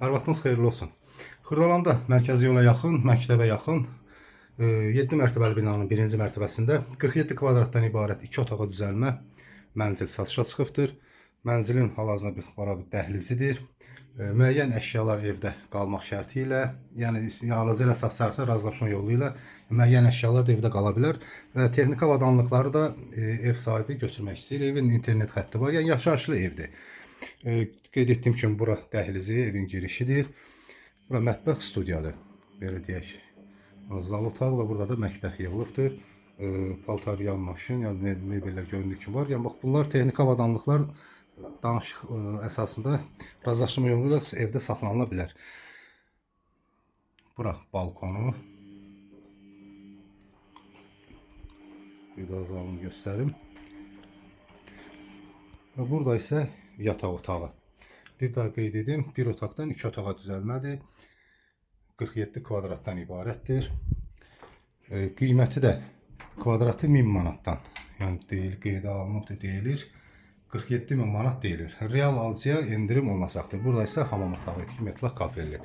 Hər vaxtınız xeyirli olsun. Xırdalanda mərkəzi yola yaxın, məktəbə yaxın 7 mərtəbəli binanın birinci mərtəbəsində 47 kvadratdan ibarət 2 otağa düzəlmə mənzil satışa çıxıbdır. Mənzilin hal-hazırda bir dəhlizidir. Müəyyən əşyalar evdə qalmaq şərti ilə, yəni alıcı ilə satsarsa razılaşma yolu ilə müəyyən əşyalar da evdə qala bilər və texniki avadanlıqları da ev sahibi götürmək istəyir. Evin internet xətti var, yəni yaşayışlı evdir. Qeyd etdiyim kimi bura dəhlizi, evin girişidir. Bura mətbəx studiyadır. Belə deyək. Zal otağı və burada da mətbəx yığılıbdır. Paltaryan maşın, yəni mebellər göründüyü kimi var. Yəni bax bunlar texniki avadanlıqlar danışıq əsasında razılaşma yolu ilə evdə saxlanıla bilər. Bura balkonu. Bir daha zalını göstərim. Və burada isə yataq otağı. Bir daha qeyd edim, bir otaqdan 2 otağa düzəlmədir. 47 kvadratdan ibarətdir. Qiyməti də kvadratı 1000 manatdan, yəni qeydə alınıb deyilir. 47 min manat deyilir. Real alıcıya endirim olunacaqdır. Burada isə hamam otağı, 2 metrlik kafelli.